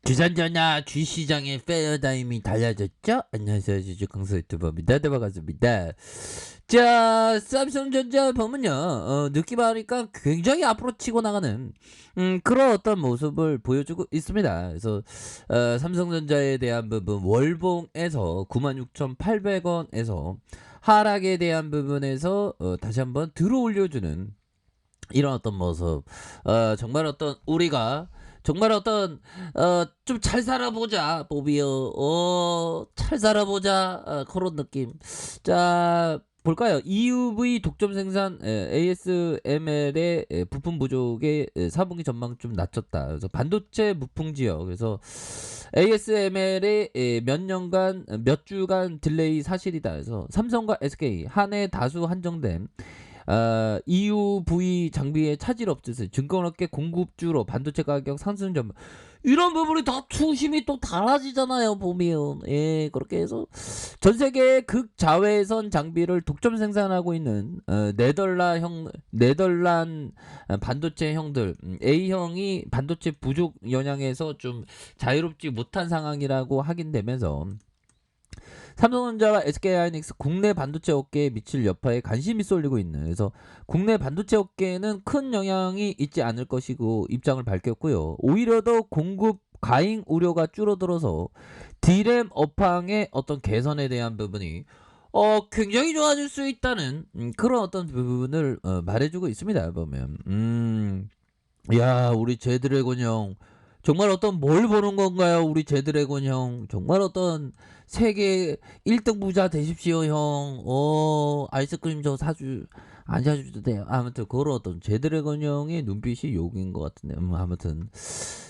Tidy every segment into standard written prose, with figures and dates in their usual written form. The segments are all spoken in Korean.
주전자나 주시장의 패러다임이 달라졌죠? 안녕하세요. 주주 강서 유튜버입니다. 네, 반갑습니다. 자, 삼성전자 보면요. 느낌 하니까 굉장히 앞으로 치고 나가는 그런 어떤 모습을 보여주고 있습니다. 그래서 삼성전자에 대한 부분 월봉에서 96,800원에서 하락에 대한 부분에서 다시 한번 들어 올려주는 이런 어떤 모습, 정말 어떤 우리가 정말 어떤 좀 잘 살아보자 보비요. 잘 살아보자, 그런 느낌. 자, 볼까요? EUV 독점 생산, ASML의 부품 부족의 4분기 전망 좀 낮췄다. 그래서 반도체 무풍 지역. 그래서 ASML의 몇 년간 몇 주간 딜레이 사실이다. 그래서 삼성과 SK 한 해 다수 한정된 EUV 장비에 차질 없듯이 증권업계 공급주로 반도체 가격 상승 점 이런 부분이 다 투심이 또 달라지잖아요 보면. 예, 그렇게 해서 전 세계 극자외선 장비를 독점 생산하고 있는 네덜란 반도체 형들, A형이 반도체 부족 영향에서 좀 자유롭지 못한 상황이라고 확인되면서 삼성전자와 SK하이닉스 국내 반도체 업계에 미칠 여파에 관심이 쏠리고 있는, 그래서 국내 반도체 업계에는 큰 영향이 있지 않을 것이고 입장을 밝혔고요. 오히려 더 공급 과잉 우려가 줄어들어서 D램 업황의 어떤 개선에 대한 부분이 굉장히 좋아질 수 있다는 그런 어떤 부분을 말해주고 있습니다. 보면 야, 우리 제드래곤 형 정말 어떤 뭘 보는 건가요? 우리 제드래곤 형 정말 어떤 세계 1등 부자 되십시오 형. 아이스크림 저 사주 안 사주도 돼요. 아무튼 그런 어떤 제드래곤 형의 눈빛이 욕인 것 같은데, 아무튼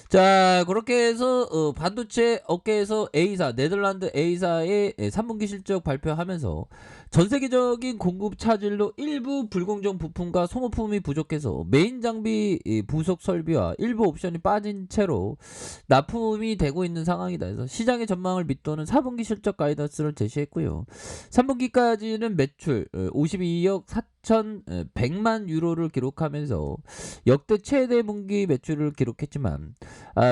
자, 그렇게 해서 반도체 업계에서 A사, 네덜란드 A사의 3분기 실적 발표하면서 전 세계적인 공급 차질로 일부 불공정 부품과 소모품이 부족해서 메인 장비 부속 설비와 일부 옵션이 빠진 채로 납품이 되고 있는 상황이다. 그래서 시장의 전망을 밑도는 4분기 실적 가이던스를 제시했고요. 3분기까지는 매출 52억 4,100만 유로를 기록하면서 역대 최대 분기 매출을 기록했지만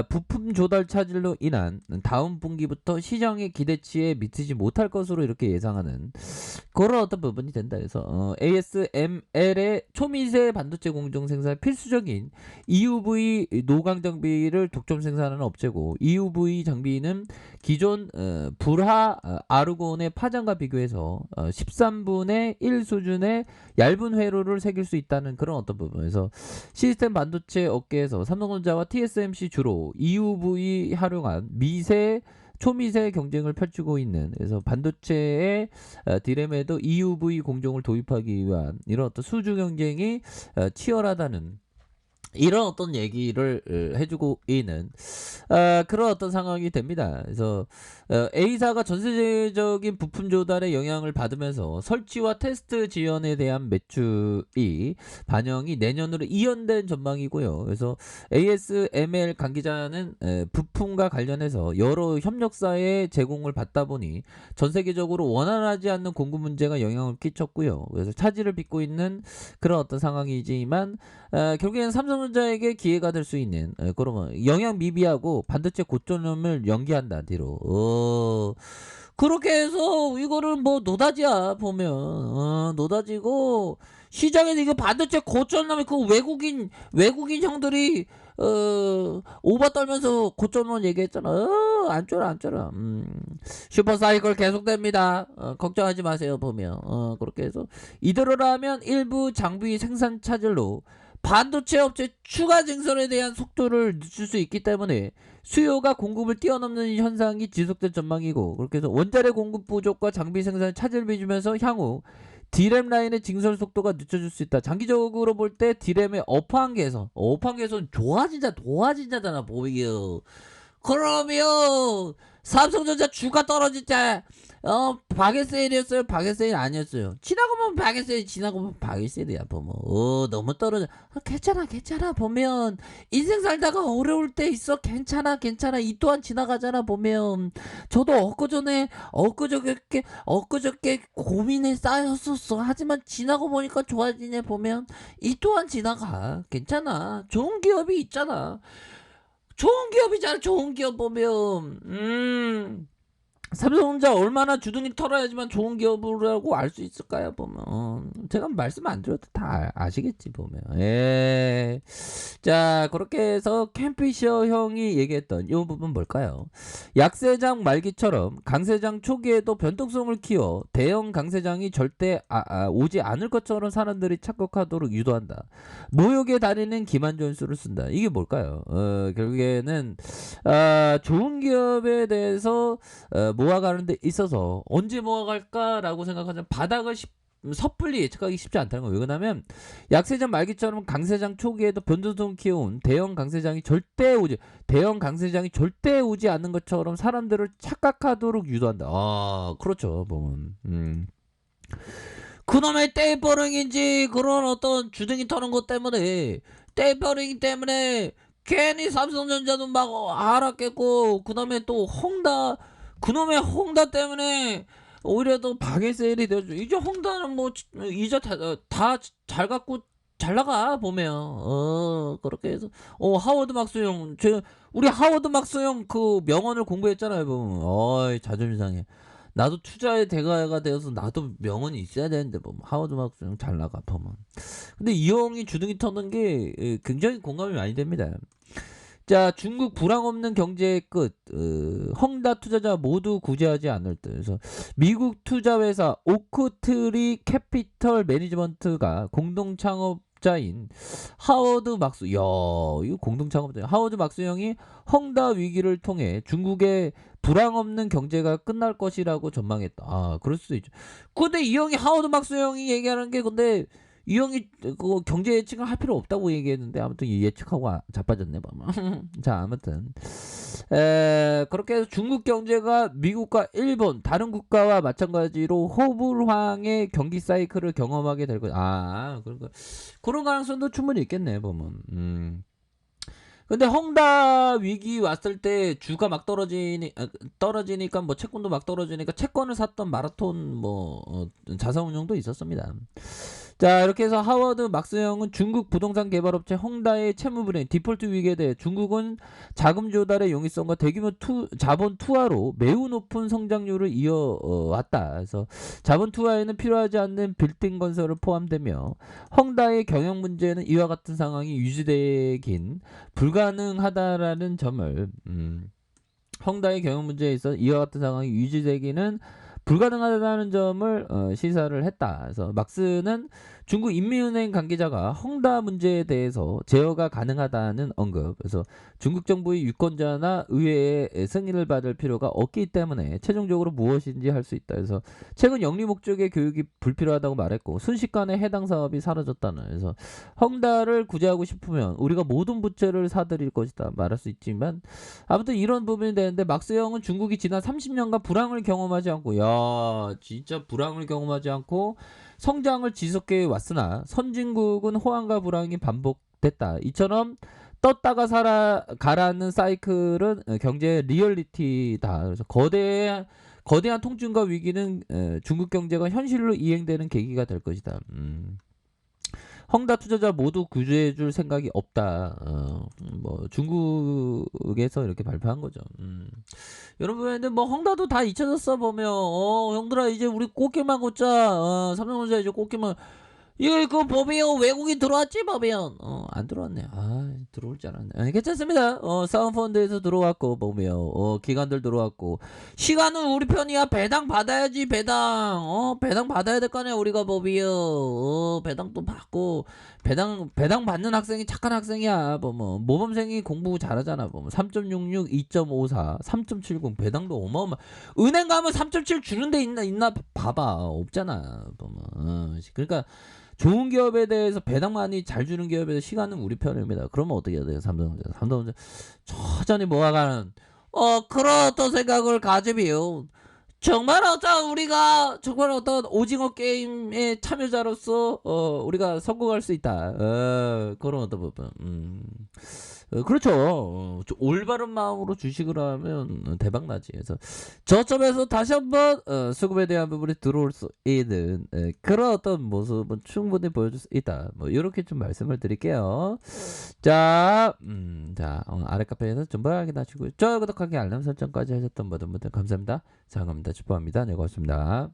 부품 조달 차질로 인한 다음 분기부터 시장의 기대치에 미치지 못할 것으로 이렇게 예상하는 그런 어떤 부분이 된다. 그래서 ASML의 초미세 반도체 공정 생산 필수적인 EUV 노광 장비를 독점 생산하는 업체고, EUV 장비는 기존 불하 아르곤의 파장과 비교해서 13분의 1 수준의 얇은 회로를 새길 수 있다는 그런 어떤 부분에서 시스템 반도체 업계에서 삼성전자와 TSMC 주로 EUV 활용한 미세 초미세 경쟁을 펼치고 있는, 그래서 반도체의 D램에도 EUV 공정을 도입하기 위한 이런 어떤 수주 경쟁이 치열하다는 이런 어떤 얘기를 해주고 있는 그런 어떤 상황이 됩니다. 그래서 A사가 전세적인 부품 조달에 영향을 받으면서 설치와 테스트 지연에 대한 매출이 반영이 내년으로 이연된 전망이고요. 그래서 ASML 관계자는 부품과 관련해서 여러 협력사의 제공을 받다 보니 전 세계적으로 원활하지 않는 공급 문제가 영향을 끼쳤고요. 그래서 차질을 빚고 있는 그런 어떤 상황이지만 결국에는 삼성전자에게 기회가 될 수 있는, 그러면 영향 미비하고 반도체 고점을 연기한다 뒤로. 그렇게 해서 이거를 뭐 노다지야 보면, 노다지고 시장에서 이거 반도체 고점 나면 그 외국인 형들이 오바 떨면서 고점론 얘기했잖아. 안 쫄아 안 쫄아. 슈퍼사이클 계속됩니다. 걱정하지 마세요 보면. 그렇게 해서 이대로라면 일부 장비 생산 차질로 반도체 업체 추가 증설에 대한 속도를 늦출 수 있기 때문에 수요가 공급을 뛰어넘는 현상이 지속될 전망이고, 그렇게 해서 원자재 공급 부족과 장비 생산에 차질을 빚으면서 향후 D램 라인의 증설 속도가 늦춰질 수 있다. 장기적으로 볼 때 D램의 업황 개선 좋아진다잖아 보이요. 그러면 삼성전자 주가 떨어질 때 박의 세일이었어요? 박의 세일 아니었어요? 지나고 보면 박의 세일, 지나고 보면 박의 세일이야 보면. 너무 떨어져. 괜찮아 보면 인생 살다가 어려울 때 있어. 괜찮아 이 또한 지나가잖아 보면. 저도 엊그저께 고민에 쌓였었어. 하지만 지나고 보니까 좋아지네 보면. 이 또한 지나가. 괜찮아. 좋은 기업이 있잖아. 좋은 기업이잖아. 좋은 기업 보면 삼성전자 얼마나 주둥이 털어야지만 좋은 기업이라고 알 수 있을까요? 보면 제가 말씀 안 드려도 다 아시겠지 보면. 예. 자, 그렇게 해서 캠피셔 형이 얘기했던 이 부분 뭘까요? 약세장 말기처럼 강세장 초기에도 변동성을 키워 대형 강세장이 절대 오지 않을 것처럼 사람들이 착각하도록 유도한다. 모욕의 달인은 기만전술을 쓴다. 이게 뭘까요? 결국에는 좋은 기업에 대해서 모아가는 데 있어서 언제 모아갈까라고 생각하면 바닥을 섣불리 예측하기 쉽지 않다는 거예요. 왜 그러냐면 약세장 말기처럼 강세장 초기에도 변동성 키워온 대형 강세장이 절대 오지 않는 것처럼 사람들을 착각하도록 유도한다. 그렇죠. 보면 그놈의 떼버링인지 그런 어떤 주둥이 터는 것 때문에 떼버링 때문에 괜히 삼성전자도 막 알았겠고 그다음에 또 그놈의 홍다 때문에 오히려 더 방해 세일이 되죠. 이제 홍다는 뭐 이제 다 잘 갖고 잘 나가 보면 그렇게 해서 하워드 막스형 우리 하워드 막스형 그 명언을 공부했잖아요. 보면 자존심 상해. 나도 투자의 대가가 되어서 나도 명언이 있어야 되는데 뭐 하워드 막스형 잘 나가 보면. 근데 이 형이 주둥이 터는 게 굉장히 공감이 많이 됩니다. 자, 중국 불황 없는 경제의 끝. 헝다 투자자 모두 구제하지 않을 듯. 그래서 미국 투자회사 오크트리 캐피털 매니지먼트가 공동 창업자인 하워드 막스, 이거 공동 창업자 하워드 막스 형이 헝다 위기를 통해 중국의 불황 없는 경제가 끝날 것이라고 전망했다. 그럴 수도 있죠. 근데 이 형이 하워드 막스 형이 얘기하는 게 근데 이 형이 그 경제 예측을 할 필요 없다고 얘기했는데 아무튼 예측하고 자빠졌네 봐봐. 자, 아무튼 그렇게 해서 중국 경제가 미국과 일본 다른 국가와 마찬가지로 호불황의 경기 사이클을 경험하게 될 거다. 그러니까 그런 가능성도 충분히 있겠네 보면. 근데 헝다 위기 왔을 때 주가 막 떨어지니까 뭐 채권도 막 떨어지니까 채권을 샀던 마라톤 자산운용도 있었습니다. 자, 이렇게 해서 하워드 막스 형은 중국 부동산 개발업체 헝다의 채무불이행 디폴트 위기에 대해 중국은 자금 조달의 용이성과 대규모 자본 투하로 매우 높은 성장률을 이어왔다. 그래서 자본 투하에는 필요하지 않는 빌딩 건설을 포함되며 헝다의 경영 문제는 이와 같은 상황이 유지되긴 불가능하다라는 점을 헝다의 경영 문제에 있어 이와 같은 상황이 유지되기는 불가능하다는 점을 시사를 했다. 그래서 막스는 중국 인민은행 관계자가 헝다 문제에 대해서 제어가 가능하다는 언급. 그래서 중국 정부의 유권자나 의회의 승인을 받을 필요가 없기 때문에 최종적으로 무엇인지 할 수 있다. 그래서 최근 영리 목적의 교육이 불필요하다고 말했고 순식간에 해당 사업이 사라졌다는. 그래서 헝다를 구제하고 싶으면 우리가 모든 부채를 사들일 것이다 말할 수 있지만 아무튼 이런 부분이 되는데 막스 형은 중국이 지난 30년간 불황을 경험하지 않고 진짜 불황을 경험하지 않고 성장을 지속해 왔으나 선진국은 호황과 불황이 반복됐다. 이처럼 떴다가 가라는 사이클은 경제의 리얼리티다. 그래서 거대한 통증과 위기는 중국 경제가 현실로 이행되는 계기가 될 것이다. 헝다 투자자 모두 구제해줄 생각이 없다. 뭐 중국에서 이렇게 발표한 거죠. 여러분, 근데 뭐 헝다도 다 잊혀졌어 보면. 형들아 이제 우리 꽃게만 꽂자. 삼성전자 이제 꽃게만. 이거 그 보면 외국인 들어왔지 보면 안 들어왔네. 들어올 줄 알았네. 괜찮습니다. 사운펀드에서 들어왔고 보면 기관들 들어왔고 시간은 우리 편이야. 배당 받아야지. 배당 받아야 될 거 아니야 우리가 보면. 배당도 받고 배당 받는 학생이 착한 학생이야. 보면 모범생이 공부 잘하잖아. 보면 3.66 2.54 3.70 배당도 어마어마. 은행 가면 3.7 주는 데 있나 봐봐. 없잖아. 보면 그러니까 좋은 기업에 대해서 배당 많이 잘 주는 기업에 대해서 시간은 우리 편입니다. 그러면 어떻게 해야 돼요? 삼성전자 천천히 모아가는 그런 어떤 생각을 가지면 정말 우리가 정말 어떤 오징어 게임의 참여자로서 우리가 성공할 수 있다. 그런 어떤 부분. 그렇죠. 좀 올바른 마음으로 주식을 하면 대박 나지. 그래서 저점에서 다시 한번 수급에 대한 부분이 들어올 수 있는 그런 어떤 모습은 충분히 보여줄 수 있다. 뭐 이렇게 좀 말씀을 드릴게요. 자, 아래 카페에서 좀 확인하시고요. 좋아요, 구독하기, 알람 설정까지 하셨던 모든 분들 감사합니다. 사랑합니다. 축복합니다. 네, 고맙습니다.